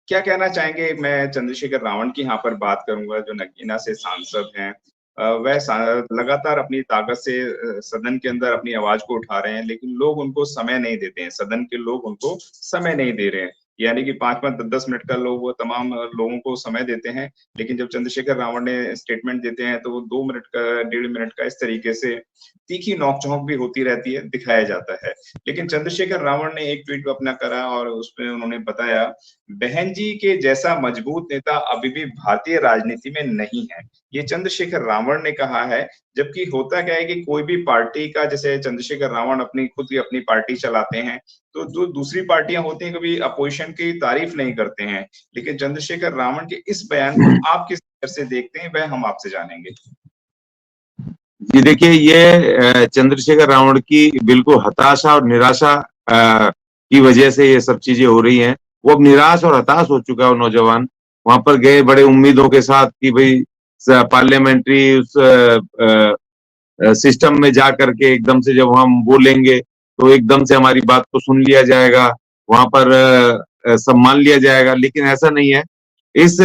क्या कहना चाहेंगे? मैं चंद्रशेखर रावण की यहाँ पर बात करूँगा, जो नगीना से सांसद हैं। वह सा लगातार अपनी ताकत से सदन के अंदर अपनी आवाज़ को उठा रहे हैं, लेकिन लोग उनको समय नहीं देते हैं, सदन के लोग उनको समय नहीं दे रहे हैं। यानी कि 5-5, 10-10 मिनट का लोग वो तमाम लोगों को समय देते हैं, लेकिन जब चंद्रशेखर रावण ने स्टेटमेंट देते हैं, तो वो 2 मिनट का, 1.5 मिनट का इस तरीके से तीखी नोक-झोंक भी होती रहती है, दिखाया जाता है। लेकिन चंद्रशेखर रावण ने एक ट्वीट अपना करा और उसमें उन्होंने बताया, बहन जी के जैसा मजबूत नेता अभी भी भारतीय राजनीति में नहीं है। ये चंद्रशेखर रावण ने कहा है, जबकि होता क्या है कि कोई भी पार्टी का, जैसे चंद्रशेखर रावण अपनी खुद की अपनी पार्टी चलाते हैं, तो जो दूसरी पार्टियां होती हैं कभी अपोजिशन की तारीफ नहीं करते हैं। लेकिन चंद्रशेखर रावण के इस बयान को आप किस तरह से देखते हैं, वह हम आपसे जानेंगे। जी देखिए, ये चंद्रशेखर रावण की बिल्कुल हताशा और निराशा की वजह से ये सब चीजें हो रही हैं। वो अब निराश और हताश हो चुका है वो नौजवान। वहां पर गए बड़े उम्मीदों के साथ कि भाई पार्लियामेंट्री उस सिस्टम में जा करके एकदम से जब हम बोलेंगे तो एकदम से हमारी बात को सुन लिया जाएगा, वहां पर सम्मान लिया जाएगा। लेकिन ऐसा नहीं है। इस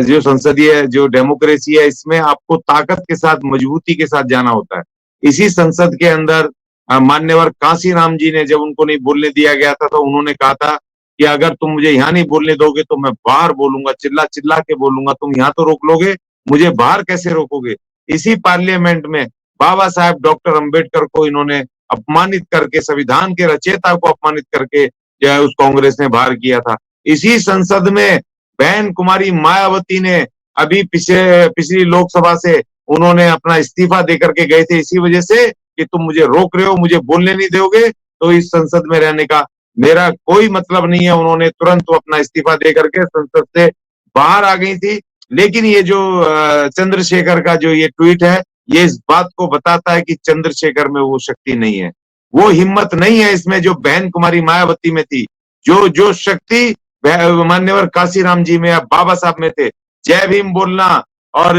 जो संसदीय जो डेमोक्रेसी है, इसमें आपको ताकत के साथ, मजबूती के साथ जाना होता है। इसी संसद के अंदर मान्यवर कांशीराम जी ने, जब उनको नहीं बोलने दिया गया था, तो उन्होंने कहा था कि अगर तुम मुझे यहाँ नहीं बोलने दोगे तो मैं बाहर बोलूंगा, चिल्ला चिल्ला के बोलूंगा। तुम यहाँ तो रोक लोगे, मुझे बाहर कैसे रोकोगे? इसी पार्लियामेंट में बाबा साहब डॉक्टर अंबेडकर को इन्होंने अपमानित करके, संविधान के रचयिता को अपमानित करके जो है उस कांग्रेस ने बाहर किया था। इसी संसद में बहन कुमारी मायावती ने अभी पिछली लोकसभा से उन्होंने अपना इस्तीफा देकर के गए थे, इसी वजह से कि तुम मुझे रोक रहे हो, मुझे बोलने नहीं दोगे, तो इस संसद में रहने का मेरा कोई मतलब नहीं है। उन्होंने तुरंत अपना इस्तीफा दे करके संसद से बाहर आ गई थी। लेकिन ये जो चंद्रशेखर का जो ये ट्वीट है, ये इस बात को बताता है कि चंद्रशेखर में वो शक्ति नहीं है, वो हिम्मत नहीं है इसमें जो बहन कुमारी मायावती में थी। जो शक्ति मान्यवर काशीराम जी में या बाबा साहब में थे, जय भीम बोलना और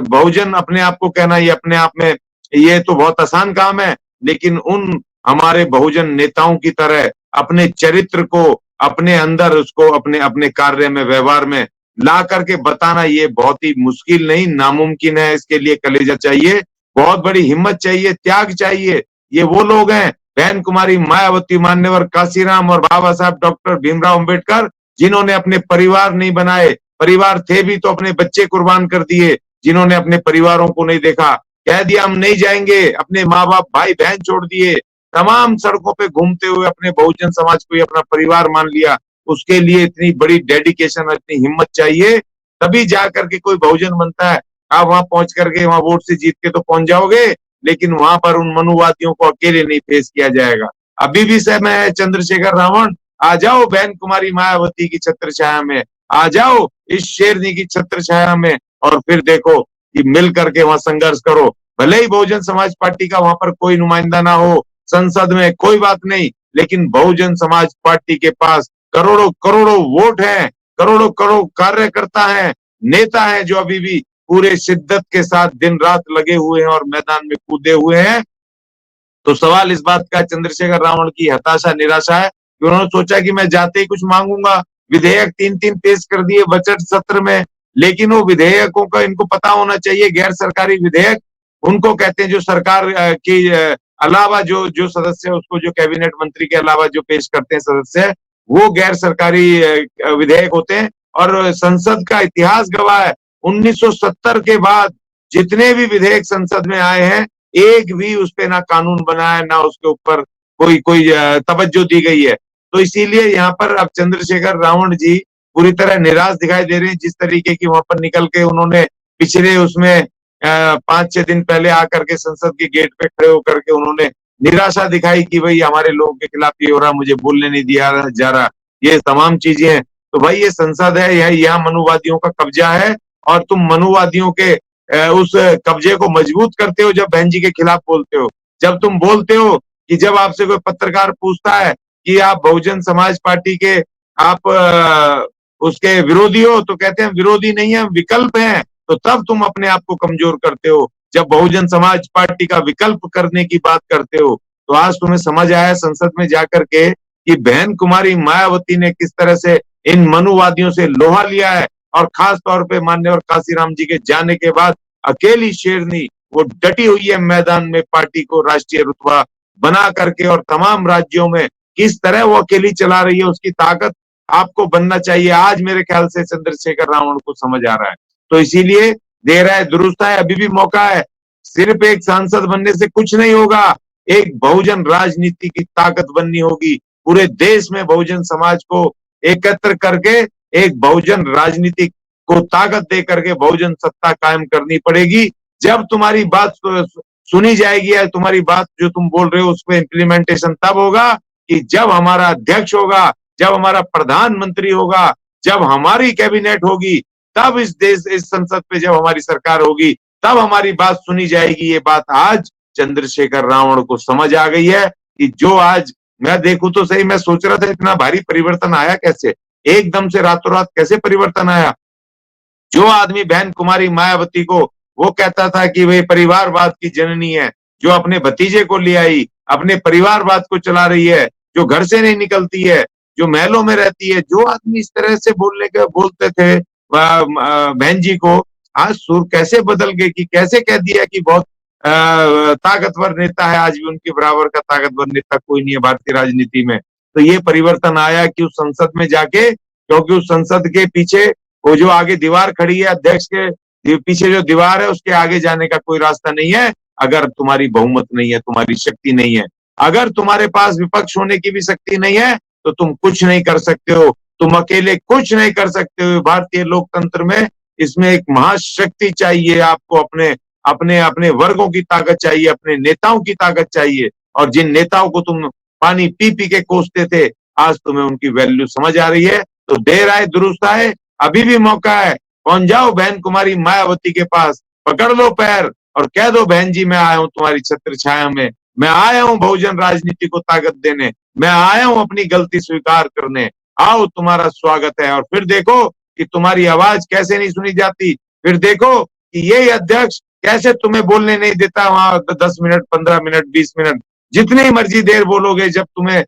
बहुजन अपने आप को कहना, ये अपने आप में ये तो बहुत आसान काम है। लेकिन उन हमारे बहुजन नेताओं की तरह अपने चरित्र को अपने अंदर, उसको अपने अपने कार्य में, व्यवहार में ला करके बताना, ये बहुत ही मुश्किल नहीं, नामुमकिन है। इसके लिए कलेजा चाहिए, बहुत बड़ी हिम्मत चाहिए, त्याग चाहिए। ये वो लोग हैं, बहन कुमारी मायावती, मान्यवर काशीराम और बाबा साहब डॉक्टर भीमराव अंबेडकर, जिन्होंने अपने परिवार नहीं बनाए, परिवार थे भी तो अपने बच्चे कुर्बान कर दिए, जिन्होंने अपने परिवारों को नहीं देखा, कह दिया हम नहीं जाएंगे, अपने माँ बाप भाई बहन छोड़ दिए, तमाम सड़कों पे घूमते हुए अपने बहुजन समाज को ही अपना परिवार मान लिया। उसके लिए इतनी बड़ी डेडिकेशन, इतनी हिम्मत चाहिए, तभी जा करके कोई बहुजन बनता है। आप वहां पहुंच करके, वहां वोट से जीत के तो पहुंच जाओगे, लेकिन वहां पर उन मनुवादियों को अकेले नहीं फेस किया जाएगा। अभी भी समय है चंद्रशेखर रावण, आ जाओ बहन कुमारी मायावती की छत्र छाया में, आ जाओ इस शेरनी की छत्र छाया में, और फिर देखो कि मिल करके वहां संघर्ष करो। भले ही बहुजन समाज पार्टी का वहां पर कोई नुमाइंदा ना हो संसद में, कोई बात नहीं, लेकिन बहुजन समाज पार्टी के पास करोड़ों करोड़ों वोट हैं, करोड़ों करोड़ कार्यकर्ता हैं, नेता हैं, जो अभी भी पूरे शिद्दत के साथ दिन रात लगे हुए हैं और मैदान में कूदे हुए हैं। तो सवाल इस बात का चंद्रशेखर रावण की हताशा, निराशा है कि उन्होंने सोचा कि मैं जाते ही कुछ मांगूंगा। विधेयक 3-3 पेश कर दिए बजट सत्र में, लेकिन वो विधेयकों का इनको पता होना चाहिए, गैर सरकारी विधेयक उनको कहते हैं, जो सरकार की अलावा जो जो सदस्य, उसको जो कैबिनेट मंत्री के अलावा जो पेश करते हैं सदस्य, वो गैर सरकारी विधेयक होते हैं। और संसद का इतिहास गवाह है, 1970 के बाद जितने भी विधेयक संसद में आए हैं, एक भी उस पे ना कानून बना है, ना उसके ऊपर कोई कोई तवज्जो दी गई है। तो इसीलिए यहाँ पर अब चंद्रशेखर रावण जी पूरी तरह निराश दिखाई दे रहे हैं। जिस तरीके की वहां पर निकल के उन्होंने पिछले उसमें 5-6 दिन पहले आकर के संसद के गेट पे खड़े होकर के उन्होंने निराशा दिखाई कि भाई हमारे लोगों के खिलाफ ये हो रहा, मुझे बोलने नहीं दिया जा रहा, ये तमाम चीजें हैं। तो भाई ये संसद है, यहाँ मनुवादियों का कब्जा है, और तुम मनुवादियों के उस कब्जे को मजबूत करते हो जब बहन जी के खिलाफ बोलते हो। जब तुम बोलते हो कि जब आपसे कोई पत्रकार पूछता है कि आप बहुजन समाज पार्टी के आप उसके विरोधी हो, तो कहते हैं विरोधी नहीं है, विकल्प हैं। तो तब तुम अपने आप को कमजोर करते हो जब बहुजन समाज पार्टी का विकल्प करने की बात करते हो। तो आज तुम्हें समझ आया संसद में जाकर के कि बहन कुमारी मायावती ने किस तरह से इन मनुवादियों से लोहा लिया है। और खास तौर पे माननीय काशीराम जी के जाने के बाद अकेली शेरनी वो डटी हुई है मैदान में पार्टी को राष्ट्रीय रुतबा बना करके, और तमाम राज्यों में किस तरह वो अकेली चला रही है, उसकी ताकत आपको बनना चाहिए। आज मेरे ख्याल से चंद्रशेखर रावण को समझ आ रहा है। तो इसीलिए देर है दुरुस्त है, अभी भी मौका है। सिर्फ एक सांसद बनने से कुछ नहीं होगा, एक बहुजन राजनीति की ताकत बननी होगी। पूरे देश में बहुजन समाज को एकत्र करके एक बहुजन राजनीति को ताकत दे करके बहुजन सत्ता कायम करनी पड़ेगी। जब तुम्हारी बात सुनी जाएगी या तुम्हारी बात जो तुम बोल रहे हो उस पर इम्प्लीमेंटेशन तब होगा कि जब हमारा अध्यक्ष होगा, जब हमारा प्रधानमंत्री होगा, जब हमारी कैबिनेट होगी, तब इस देश इस संसद पे जब हमारी सरकार होगी तब हमारी बात सुनी जाएगी। ये बात आज चंद्रशेखर रावण को समझ आ गई है कि जो आज मैं देखूं तो सही, मैं सोच रहा था इतना भारी परिवर्तन आया कैसे, एकदम से रातों रात कैसे परिवर्तन आया। जो आदमी बहन कुमारी मायावती को वो कहता था कि वे परिवारवाद की जननी है, जो अपने भतीजे को ले आई, अपने परिवारवाद को चला रही है, जो घर से नहीं निकलती है, जो महलों में रहती है, जो आदमी इस तरह से बोलते थे बहन जी को, आज सुर कैसे बदल गए कि कैसे कह दिया कि बहुत ताकतवर नेता है। आज भी उनके बराबर का ताकतवर नेता कोई नहीं है भारतीय राजनीति में। तो ये परिवर्तन आया कि उस संसद में जाके, क्योंकि उस संसद के पीछे वो जो आगे दीवार खड़ी है, अध्यक्ष के पीछे जो दीवार है उसके आगे जाने का कोई रास्ता नहीं है। अगर तुम्हारी बहुमत नहीं है, तुम्हारी शक्ति नहीं है, अगर तुम्हारे पास विपक्ष होने की भी शक्ति नहीं है, तो तुम कुछ नहीं कर सकते हो, तुम अकेले कुछ नहीं कर सकते हो। भारतीय लोकतंत्र में इसमें एक महाशक्ति चाहिए आपको, अपने अपने अपने वर्गों की ताकत चाहिए, अपने नेताओं की ताकत चाहिए। और जिन नेताओं को तुम पानी पी पी के कोसते थे, आज तुम्हें उनकी वैल्यू समझ आ रही है। तो देर आए दुरुस्त आए, अभी भी मौका है। पहुंच जाओ बहन कुमारी मायावती के पास, पकड़ लो पैर और कह दो बहन जी मैं आया हूं तुम्हारी छत्र छाया में, मैं आया हूं बहुजन राजनीति को ताकत देने, मैं आया हूं अपनी गलती स्वीकार करने, आओ तुम्हारा स्वागत है। और फिर देखो कि तुम्हारी आवाज कैसे नहीं सुनी जाती, फिर देखो कि ये अध्यक्ष कैसे तुम्हें बोलने नहीं देता वहां 10 मिनट 15 मिनट 20 मिनट, जितनी मर्जी देर बोलोगे, जब तुम्हें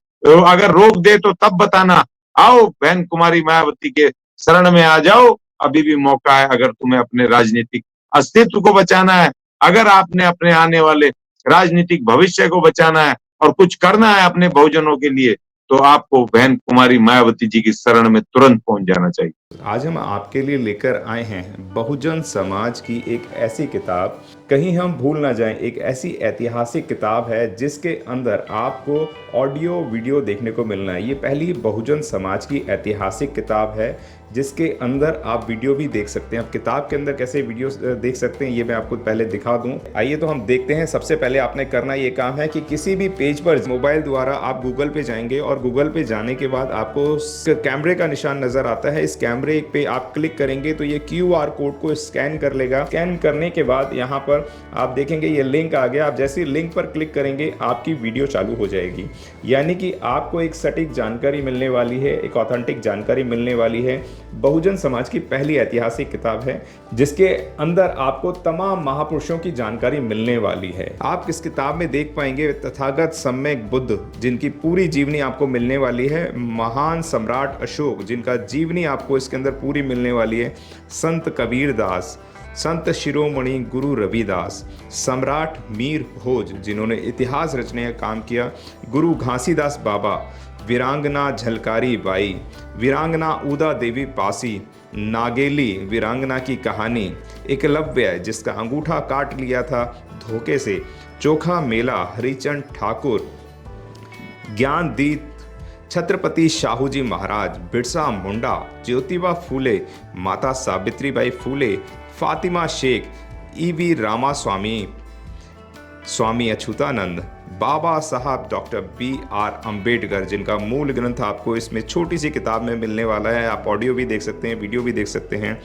अगर रोक दे तो तब बताना। आओ बहन कुमारी मायावती के शरण में आ जाओ, अभी भी मौका है। अगर तुम्हें अपने राजनीतिक अस्तित्व को बचाना है, अगर आपने अपने आने वाले राजनीतिक भविष्य को बचाना है और कुछ करना है अपने बहुजनों के लिए, तो आपको बहन कुमारी मायावती जी की शरण में तुरंत पहुंच जाना चाहिए। आज हम आपके लिए लेकर आए हैं बहुजन समाज की एक ऐसी किताब, कहीं हम भूल ना जाएं, एक ऐसी ऐतिहासिक किताब है जिसके अंदर आपको ऑडियो वीडियो देखने को मिलना है। ये पहली बहुजन समाज की ऐतिहासिक किताब है जिसके अंदर आप वीडियो भी देख सकते हैं। अब किताब के अंदर कैसे वीडियो देख सकते हैं ये मैं आपको पहले दिखा दूं। आइए तो हम देखते हैं। सबसे पहले आपने करना ये काम है कि किसी भी पेज पर मोबाइल द्वारा आप गूगल पे जाएंगे और गूगल पे जाने के बाद आपको कैमरे का निशान नजर आता है। इस कैमरे पे आप क्लिक करेंगे तो ये QR कोड को स्कैन कर लेगा। स्कैन करने के बाद यहाँ पर आप देखेंगे ये लिंक आ गया। आप जैसे लिंक पर क्लिक करेंगे आपकी वीडियो चालू हो जाएगी, यानी कि आपको एक सटीक जानकारी मिलने वाली है, एक ऑथेंटिक जानकारी मिलने वाली है। बहुजन समाज की पहली ऐतिहासिक किताब है जिसके अंदर आपको तमाम महापुरुषों की जानकारी मिलने वाली है। आप इस किताब में देख पाएंगे तथागत सम्यक बुद्ध जिनकी पूरी जीवनी आपको मिलने वाली है, महान सम्राट अशोक जिनका जीवनी आपको इसके अंदर पूरी मिलने वाली है, संत कबीर दास, संत शिरोमणि गुरु रविदास, सम्राट मीर भोज जिन्होंने इतिहास रचने का काम किया, गुरु घासीदास बाबा, वीरांगना झलकारी बाई, वीरांगना उदा देवी पासी, नागेली वीरांगना की कहानी, एकलव्य जिसका अंगूठा काट लिया था धोखे से, चोखा मेला हरिचंद ठाकुर, ज्ञानदीप छत्रपति शाहू जी महाराज, बिरसा मुंडा, ज्योतिबा फूले, माता सावित्रीबाई फूले, फातिमा शेख, EV रामास्वामी, स्वामी अच्युतानंद, बाबा साहब डॉक्टर BR अम्बेडकर जिनका मूल ग्रंथ आपको इसमें छोटी सी किताब में मिलने वाला है। आप ऑडियो भी देख सकते हैं, वीडियो भी देख सकते हैं।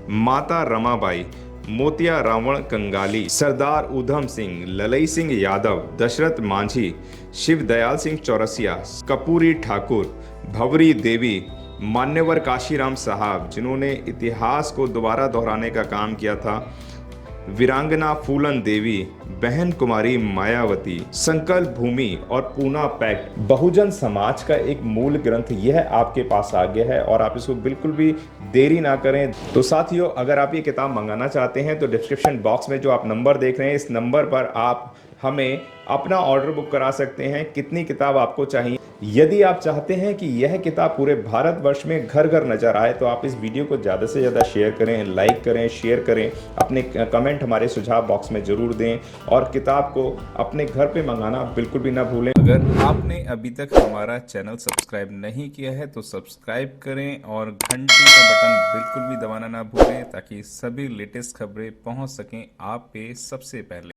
माता रमाबाई, मोतिया रावण कंगाली, सरदार उधम सिंह, ललई सिंह यादव, दशरथ मांझी, शिव दयाल सिंह चौरसिया, कपूरी ठाकुर, भवरी देवी, मान्यवर काशीराम साहब जिन्होंने इतिहास को दोबारा दोहराने का काम किया था, वीरांगना फूलन देवी, बहन कुमारी मायावती, संकल्प भूमि और पूना पैक्ट बहुजन समाज का एक मूल ग्रंथ यह आपके पास आ गया है और आप इसको बिल्कुल भी देरी ना करें। तो साथियों, अगर आप ये किताब मंगाना चाहते हैं तो डिस्क्रिप्शन बॉक्स में जो आप नंबर देख रहे हैं, इस नंबर पर आप हमें अपना ऑर्डर बुक करा सकते हैं। कितनी किताब आपको चाहिए? यदि आप चाहते हैं कि यह किताब पूरे भारतवर्ष में घर घर नजर आए तो आप इस वीडियो को ज़्यादा से ज़्यादा शेयर करें, लाइक करें, शेयर करें, अपने कमेंट हमारे सुझाव बॉक्स में ज़रूर दें और किताब को अपने घर पे मंगाना बिल्कुल भी ना भूलें। अगर आपने अभी तक हमारा चैनल सब्सक्राइब नहीं किया है तो सब्सक्राइब करें और घंटी का बटन बिल्कुल भी दबाना ना भूलें ताकि सभी लेटेस्ट खबरें पहुंच सकें आप पे सबसे पहले।